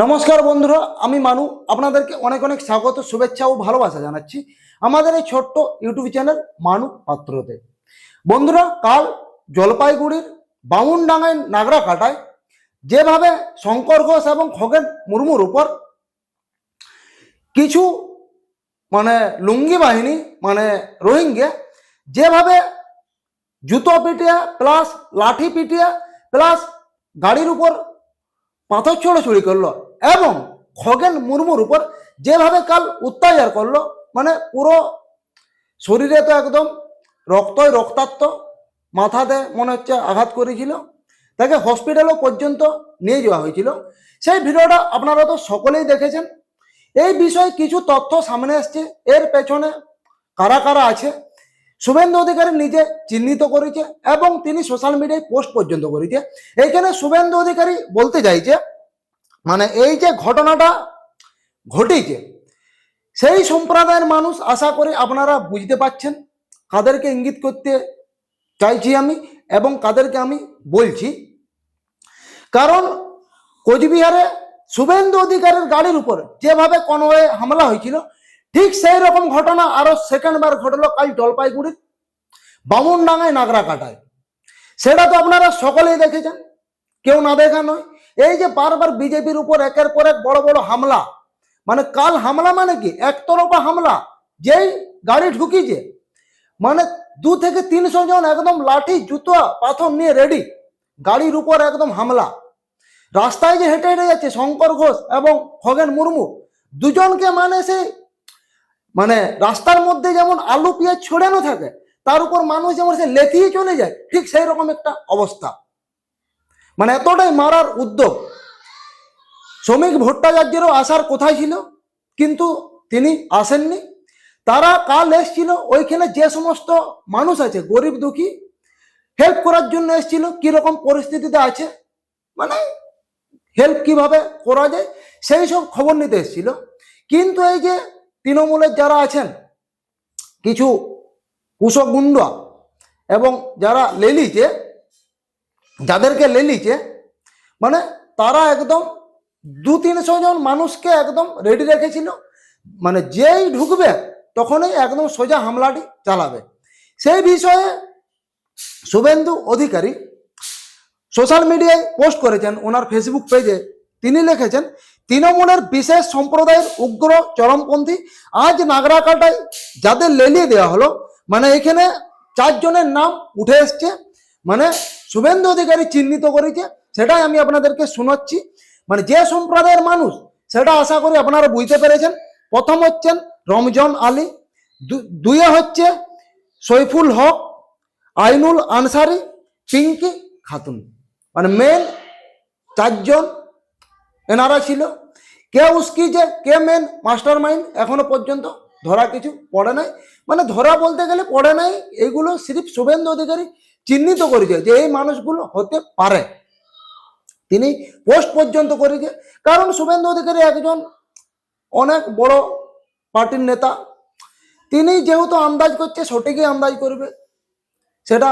নমস্কার বন্ধুরা, আমি মানু। আপনাদেরকে অনেক অনেক স্বাগত, শুভেচ্ছা ও ভালোবাসা জানাচ্ছি আমাদের এই ছোট্ট ইউটিউব চ্যানেল মানু পাত্রতে। বন্ধুরা, কাল জলপাইগুড়ির বামুনডাঙ্গায় নাগরা কাটায় যেভাবে শঙ্কর ঘোষ এবং খগেন মুর্মুর উপর কিছু লুঙ্গি বাহিনী রোহিঙ্গা যেভাবে জুতো পিটিয়া প্লাস লাঠি পিটিয়া প্লাস গাড়ির উপর পাথর ছোড়াছুড়ি করলো এবং খগেন মুর্মুর উপর যেভাবে কাল অত্যাচার করলো, পুরো শরীরে তো একদম রক্তই রক্তাক্ত, মাথাতে মনে হচ্ছে আঘাত করেছিল, তাকে হসপিটালও পর্যন্ত নিয়ে যাওয়া হয়েছিল। সেই ভিডিওটা আপনারা তো সকলেই দেখেছেন। এই বিষয়ে কিছু তথ্য সামনে আসছে, এর পেছনে কারা কারা আছে শুভেন্দু অধিকারী নিজে চিহ্নিত করেছে এবং তিনি সোশ্যাল মিডিয়ায় পোস্ট পর্যন্ত করেছে। এইখানে শুভেন্দু অধিকারী বলতে চাইছে এই যে ঘটনাটা ঘটেছে সেই সম্প্রদায়ের মানুষ, আশা করি আপনারা বুঝতে পারছেন কাদেরকে ইঙ্গিত করতে চাইছি আমি এবং কাদেরকে আমি বলছি। কারণ কোচবিহারে শুভেন্দু অধিকারীর গাড়ির উপর যেভাবে কনভয়ে হামলা হয়েছিল, ঠিক সেই রকম ঘটনা আরো সেকেন্ডবার ঘটলো কাল জলপাইগুড়ির বামুনডাঙ্গায় নাগরা কাটায়। সেটা তো আপনারা সকলেই দেখেছেন, কেউ না দেখা নয়। এই যে বারবার বিজেপির উপর একের পর এক বড় বড় হামলা, কাল হামলা কি একতরফা হামলা, যেই গাড়ি ঢুকিছে 2 থেকে 300 জন একদম লাঠি জুতো পাথর নিয়ে রেডি, গাড়ির উপর একদম হামলা। রাস্তায় যে হেঁটে হেঁটে যাচ্ছে শঙ্কর ঘোষ এবং খগেন মুর্মু, দুজনকে সে রাস্তার মধ্যে যেমন আলু পেঁয়াজ ছড়ানো থাকে, তার উপর মানুষ যেমন সে লেথিয়ে চলে যায়, ঠিক সেই রকম একটা অবস্থা। এতটাই মারার উদ্যোগ। শ্রমিক ভট্টাচার্যেরও আসার কোথায় ছিল, কিন্তু তিনি আসেননি। তারা কাল এসেছিল ওইখানে যে সমস্ত মানুষ আছে গরিব দুঃখী, হেল্প করার জন্য এসেছিল, কিরকম পরিস্থিতিতে আছে, হেল্প কিভাবে করা যায় সেই সব খবর নিতে এসেছিল। কিন্তু এই যে তৃণমূলের যারা আছেন কিছু কুশক গুন্ডা এবং যারা লেলিছে, যাদেরকে লেলিছে তারা একদম 200-300 জন মানুষকে একদম রেডি রেখেছিল, যেই ঢুকবে তখনই একদম সোজা হামলাটি চালাবে। সেই বিষয়ে শুভেন্দু অধিকারী সোশ্যাল মিডিয়ায় পোস্ট করেছেন, ওনার ফেসবুক পেজে তিনি লিখেছেন, তৃণমূলের বিশেষ সম্প্রদায়ের উগ্র চরমপন্থী আজ নাগরাকাটায় যাদের লেলিয়ে দেওয়া হলো, এখানে 4 জনের নাম উঠে এসছে, শুভেন্দু অধিকারী চিহ্নিত করেছে। সেটাই আমি আপনাদেরকে শোনাচ্ছি। যে সম্প্রদায়ের মানুষ সেটা আশা করি আপনারা বুঝতে পেরেছেন। প্রথম হচ্ছেন রমজান আলী, দুইয়ে হচ্ছে সৈফুল হক, আইনুল আনসারি, পিঙ্কি খাতুন। মেন 4 জন এনারা ছিল। কে উস্কি যে কে মেন মাস্টার মাইন্ড এখনো পর্যন্ত ধরা কিছু পড়ে নাই, ধরা বলতে গেলে পড়ে নাই। এইগুলো সিরিফ শুভেন্দু অধিকারী চিহ্নিত করেছে যে এই মানুষগুলো হতে পারে, তিনি পোস্ট পর্যন্ত করেছে। কারণ শুভেন্দু অধিকারী একজন অনেক বড় পার্টির নেতা, তিনি যেহেতু আন্দাজ করছে সঠিকই আন্দাজ করবে, সেটা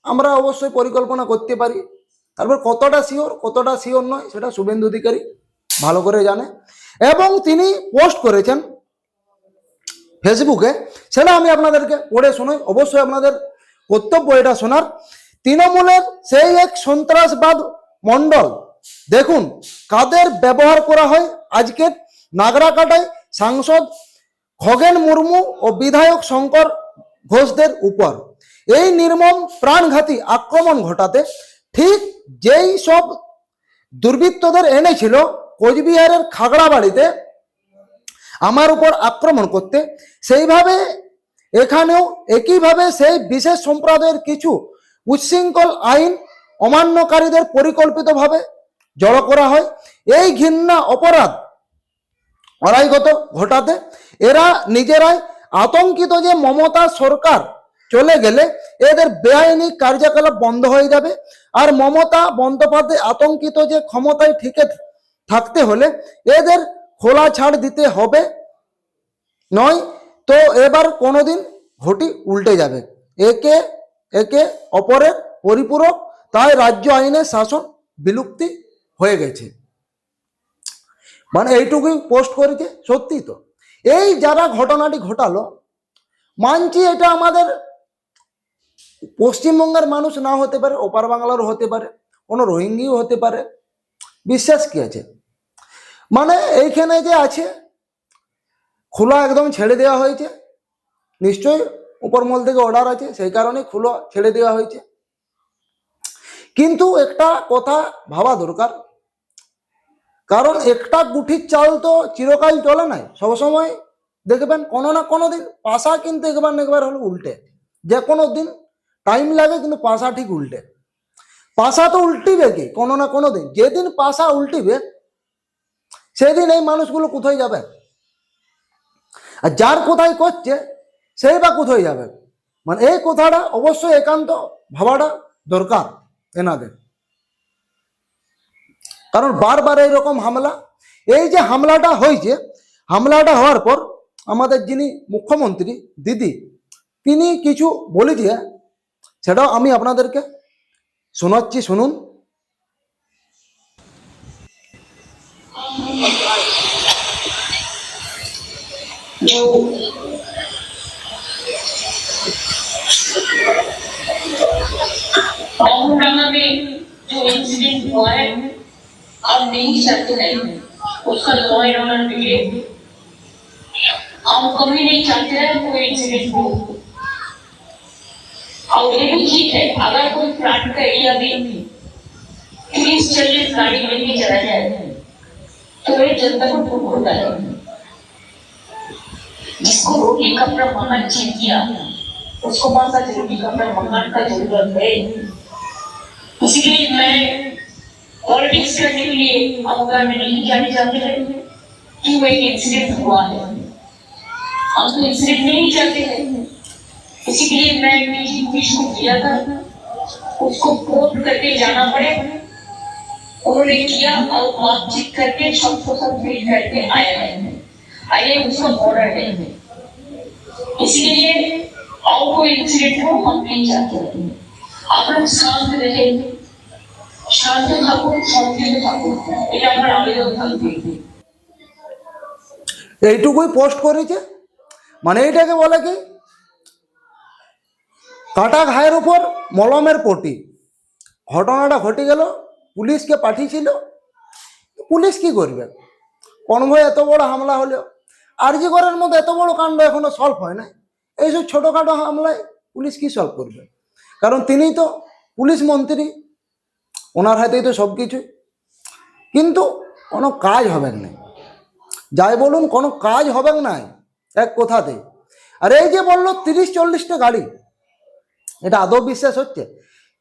আমরা অবশ্যই পরিকল্পনা করতে পারি। তারপর কতটা শিওর নয় সেটা শুভেন্দু অধিকারী ভালো করে জানে এবং তিনি পোস্ট করেছেন ফেসবুকে, সেটা আমি আপনাদেরকে পড়ে শোনাই। অবশ্যই আপনাদের কর্তব্য এটা শোনার। তৃণমূলের সেই এক সন্ত্রাসবাদ মণ্ডল, দেখুন কাদের ব্যবহার করা হয় আজকের নাগরাকাটায় সাংসদ খগেন মুর্মু ও বিধায়ক শঙ্কর ঘোষদের উপর এই নির্মম প্রাণঘাতী আক্রমণ ঘটাতে। ঠিক যেই সব দুর্বৃত্তদের এনেছিল কোচবিহারের খাগড়াবাড়িতে আমার উপর আক্রমণ করতে, সেইভাবে এখানেও একইভাবে সেই বিশেষ সম্প্রদায়ের কিছু উচ্ছৃঙ্খল আইন অমান্যকারীদের পরিকল্পিতভাবে জড়ো করা হয় এই ঘৃণা অপরাধ অরাইগত ঘটাতে। এরা নিজেরাই আতঙ্কিত যে মমতা সরকার চলে গেলে এদের বেআইনি কার্যকলাপ বন্ধ হয়ে যাবে, আর মমতা বন্দ্যোপাধ্যায় আতঙ্কিত যে ক্ষমতায় ঠিকে থাকতে হলে এদের খোলা ছাড় দিতে হবে, নয় তো এবার কোনোদিন ঘটি উল্টে যাবে। একে একে অপরের পরিপূরক, তাই রাজ্য আইনের শাসন বিলুপ্তি হয়ে গেছে। মানে এইটুকুই পোস্ট করেছে। সত্যি তো এই যারা ঘটনাটি ঘটালো, মানছি এটা আমাদের পশ্চিমবঙ্গের মানুষ না হতে পারে, ওপার বাংলারও হতে পারে, কোনো রোহিঙ্গিও হতে পারে, বিশ্বাস কি আছে। মানে এইখানে যে আছে খোলা একদম ছেড়ে দেওয়া হয়েছে, নিশ্চয়ই উপরমহল থেকে অর্ডার আছে, সেই কারণে খোলা ছেড়ে দেওয়া হয়েছে। কিন্তু একটা কথা ভাবা দরকার, কারণ একটা গুঠির চাল তো চিরকাল চলে নাই, সবসময় দেখবেন কোনো না কোনো দিন পাশা কিন্তু একবার না একবার হলো উল্টে, যে কোনো দিন টাইম লাগে কিন্তু পাশা ঠিক উল্টে। পাশা তো উল্টিবে কি কোনো না কোনো দিন, যেদিন পাশা উল্টিবে সেদিন এই মানুষগুলো কোথায় যাবে, আর যার কোথায় করছে সেই বা কোথায় যাবে। মানে এই কথাটা অবশ্যই একান্ত ভাবাটা দরকার এনাদের, কারণ বারবার এইরকম হামলা, এই যে হামলাটা হয়েছে, হামলাটা হওয়ার পর আমাদের যিনি মুখ্যমন্ত্রী দিদি তিনি কিছু বলেছে, সেটাও আমি আপনাদেরকে শোনাচ্ছি, শুনুন। जो इंसिडेंट हुआ है आप नहीं चाहते हैं उसका लॉ एंड ऑर्डर बिगड़े, हम कभी नहीं चाहते हैं कोई इंसिडेंट हो। और ये भी ठीक है, अगर कोई फ्लड का एरिया भी 30-40 गाड़ी लेके चला जाए तो ये जनता को दुख होता है। जिसको रोटी कपड़ा मकान चाहिए किया उसको कौन सा रोटी कपड़ा मकान का जरूरत है। इसलिए मैं पॉलिटिक्स करने के लिए अवगा में नहीं जाने चाहते हैं कि वही इंसिडेंट हुआ है, हम तो इंसिडेंट नहीं चाहते हैं। इसीलिए मैं पुलिस को किया था, उसको कोर्ट करके जाना पड़े, उन्होंने किया और बातचीत करके सबको सब भेज करके आया है, आइए उसका ऑर्डर है। इसलिए और कोई इंसिडेंट हो हम नहीं चाहते। आप लोग शांत रहे, शांत থাকুন, শান্তিতে থাকুন, এটা আমার আবেদন থাকবে। এইটুকুই পোস্ট করেছে। মানে এইটাকে বলে কি কাটা ঘায়ের উপর মলমের পটি। ঘটনাটা ঘটে গেল, পুলিশকে পাঠিয়েছিল, পুলিশ কি করবে, কনভয় এত বড় হামলা হলো, আরজি করার মতো এত বড় কাণ্ড এখনো সলভ হয় না, এইসব ছোটোখাটো হামলায় পুলিশ কি সলভ করবে, কারণ তিনি তো পুলিশ মন্ত্রী, ওনার হাতেই তো সব কিছু, কিন্তু কোনো কাজ হবে না, যাই বলুন কোনো কাজ হবে না এক কথাতে। আর এই যে বললো 30-40টা গাড়ি, এটা আদৌ বিশ্বাস হচ্ছে?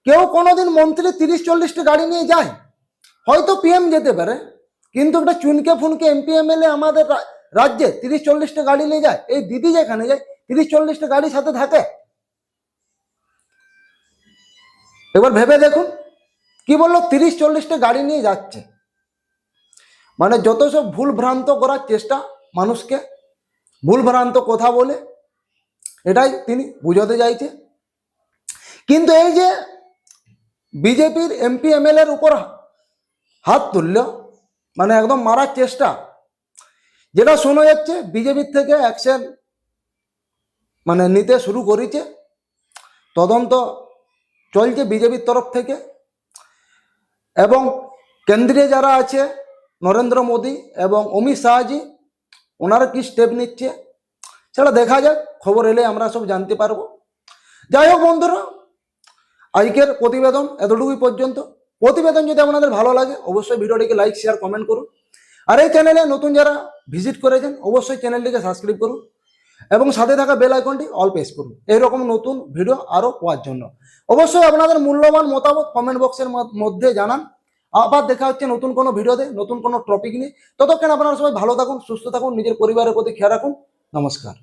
কেউ কোনোদিন মন্ত্রী 30-40টা গাড়ি নিয়ে যায়? হয়তো পিএম যেতে পারে, কিন্তু একটা চুনকে ফুনকে এমপি এমএলএ আমাদের রাজ্যে 30-40টা গাড়ি নিয়ে যায়? এই দিদি যেখানে যায় 30-40টা গাড়ির সাথে থাকে? এবার ভেবে দেখুন, কি বললো 30-40টা গাড়ি নিয়ে যাচ্ছে, মানে যত সব ভুল ভ্রান্ত করার চেষ্টা, মানুষকে ভুল ভ্রান্ত কথা বলে এটাই তিনি বুঝাতে চাইছে। কিন্তু এই যে বিজেপির এমপি এমএলএর উপর হাত তুলল, মানে একদম মারার চেষ্টা, যেটা শোনা যাচ্ছে বিজেপির থেকে অ্যাকশন মানে নিতে শুরু করেছে, তদন্ত চলছে বিজেপির তরফ থেকে, এবং কেন্দ্রে যারা আছে নরেন্দ্র মোদী এবং অমিত শাহজি, ওনারা কি স্টেপ নিচ্ছে সেটা দেখা যাক, খবর এলে আমরা সব জানতে পারবো। যাই হোক বন্ধুরা, আজকের প্রতিবেদন এতটুকুই পর্যন্ত। প্রতিবেদন যদি আপনাদের ভালো লাগে অবশ্যই ভিডিওটিকে লাইক শেয়ার কমেন্ট করুন, আর এই চ্যানেলে নতুন যারা ভিজিট করেছেন অবশ্যই চ্যানেলটিকে সাবস্ক্রাইব করুন এবং সাথে থাকা বেল আইকনটি অল প্রেস করুন এইরকম নতুন ভিডিও আরও পাওয়ার জন্য। অবশ্যই আপনাদের মূল্যবান মতামত কমেন্ট বক্সের মধ্যে জানান। আবার দেখা হচ্ছে নতুন কোনো ভিডিওতে নতুন কোনো টপিক নিয়ে। ততক্ষণ আপনারা সবাই ভালো থাকুন, সুস্থ থাকুন, নিজের পরিবারের প্রতি খেয়াল রাখুন। নমস্কার।